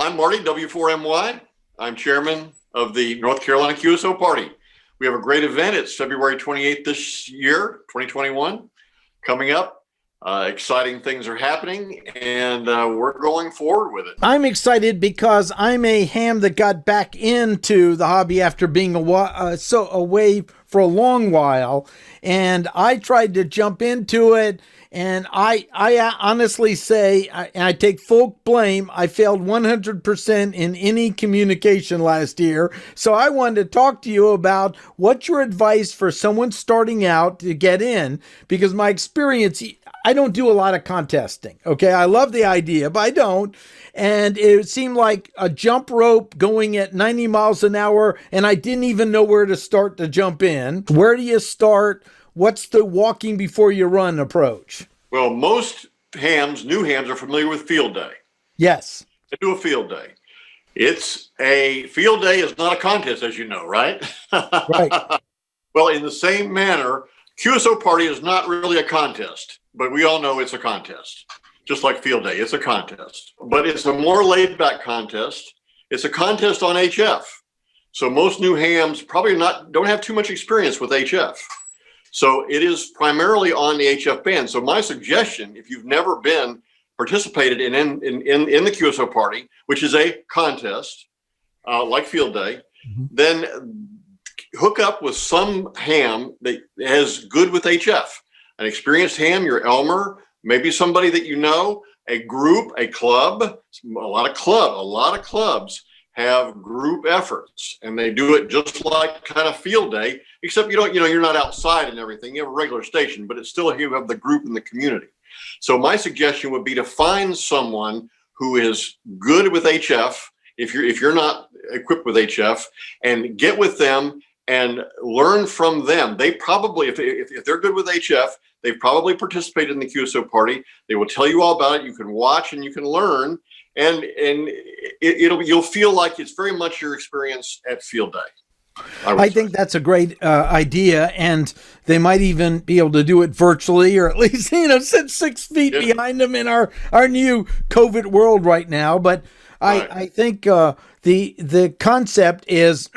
I'm Marty, W4MY. I'm chairman of the North Carolina QSO Party. We have a great event. It's February 28th this year, 2021, coming up. Exciting things are happening, and we're going forward with it. I'm excited because I'm a ham that got back into the hobby after being away for a long while, and I tried to jump into it. And I honestly say, I take full blame, I failed 100% in any communication last year. So I wanted to talk to you about what's your advice for someone starting out to get in, because my experience, I don't do a lot of contesting. Okay. I love the idea, but I don't. And it seemed like a jump rope going at 90 miles an hour. And I didn't even know where to start to jump in. Where do you start? What's the walking before you run approach? Well, most new hams are familiar with field day. Yes. They do a field day. Field day is not a contest, as you know, right? Right. Well, in the same manner, QSO Party is not really a contest, but we all know it's a contest. Just like field day, it's a contest. But it's a more laid-back contest. It's a contest on HF. So most new hams probably don't have too much experience with HF. So it is primarily on the HF band. So my suggestion, if you've never participated in the QSO Party, which is a contest like field day, then hook up with some ham that is good with HF, an experienced ham, your Elmer, maybe somebody that you know, a group, a club. A lot of clubs have group efforts, and they do it just like kind of field day, except you're not outside and everything. You have a regular station, but it's still, you have the group in the community. So my suggestion would be to find someone who is good with HF, if you're not equipped with HF, and get with them and learn from them. They probably, if they're good with HF, they've probably participated in the QSO Party. They will tell you all about it. You can watch and you can learn. And you'll feel like it's very much your experience at field day. I think that's a great idea, and they might even be able to do it virtually, or at least sit 6 feet behind them in our new COVID world right now. But right. I think the concept is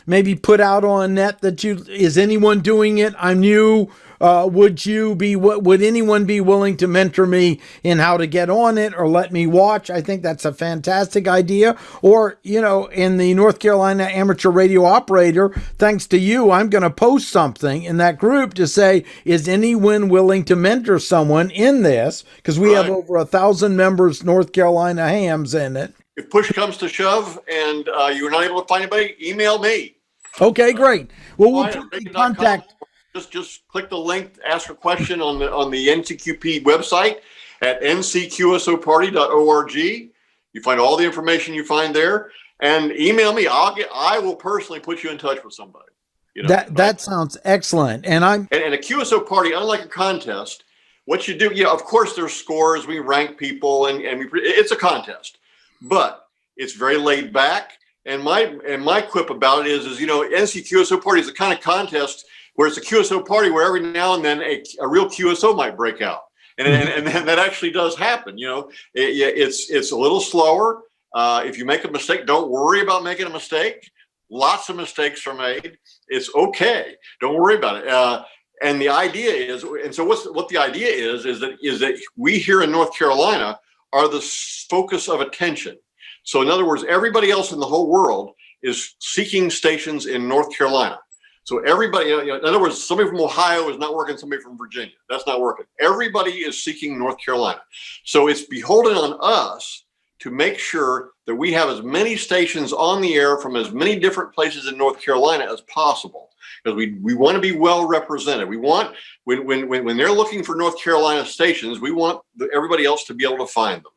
maybe put out on net that is anyone doing it? I'm new. Would anyone be willing to mentor me in how to get on it or let me watch? I think that's a fantastic idea. Or, in the North Carolina Amateur Radio Operator, thanks to you, I'm going to post something in that group to say, is anyone willing to mentor someone in this? Because we have over 1,000 members, North Carolina hams in it. If push comes to shove and you're not able to find anybody, email me. Okay, great. Well, we'll put in contact. Just click the link, ask a question on the NCQP website at ncqsoparty.org. You find all the information you find there, and email me. I will personally put you in touch with somebody. That sounds excellent. And a QSO Party, unlike a contest, what you do, of course there's scores. We rank people, and it's a contest, but it's very laid back. And my quip about it is NC QSO Party is the kind of contest where it's a QSO Party where every now and then a real QSO might break out. And that actually does happen. It's a little slower. If you make a mistake, don't worry about making a mistake. Lots of mistakes are made. It's okay. Don't worry about it. And the idea is, what the idea is that we here in North Carolina are the focus of attention. So in other words, everybody else in the whole world is seeking stations in North Carolina. So everybody, in other words, somebody from Ohio is not working somebody from Virginia. That's not working. Everybody is seeking North Carolina. So it's beholden on us to make sure that we have as many stations on the air from as many different places in North Carolina as possible, because we want to be well represented. We want, when they're looking for North Carolina stations, we want everybody else to be able to find them.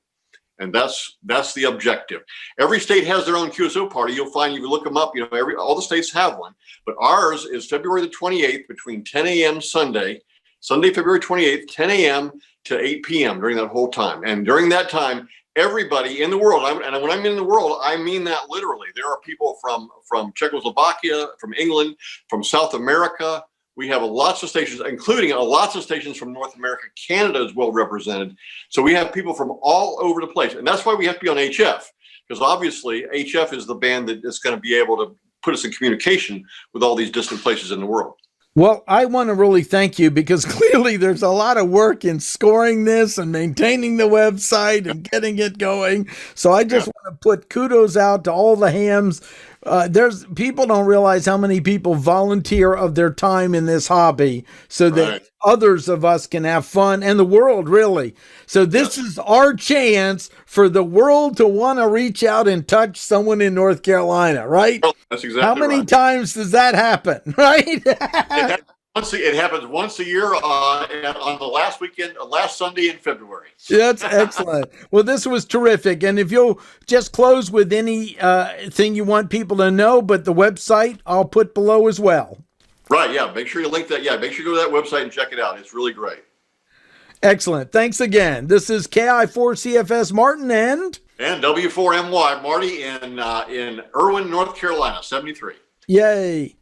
And that's the objective. Every state has their own QSO Party. You'll find, you look them up, all the states have one, but ours is February the 28th between 10 a.m. Sunday, February 28th, 10 a.m. to 8 p.m. during that whole time. And during that time, everybody in the world, and when I'm in the world, I mean that literally. There are people from Czechoslovakia, from England, from South America. We have lots of stations, including lots of stations from North America. Canada is well represented. So we have people from all over the place. And that's why we have to be on HF, because obviously HF is the band that is going to be able to put us in communication with all these distant places in the world. Well, I want to really thank you because clearly there's a lot of work in scoring this and maintaining the website and getting it going. So I just want to put kudos out to all the hams. There's people don't realize how many people volunteer of their time in this hobby so that others of us can have fun and the world really. So this is our chance for the world to want to reach out and touch someone in North Carolina, right? Well, that's exactly how many right. times does that happen, right? It happens once a year on the last Sunday in February. That's excellent. Well, this was terrific. And if you'll just close with any thing you want people to know, but the website I'll put below as well. Right, yeah. Make sure you link that. Yeah, make sure you go to that website and check it out. It's really great. Excellent. Thanks again. This is KI4CFS Martin and W4MY Marty in Irwin, North Carolina, 73. Yay.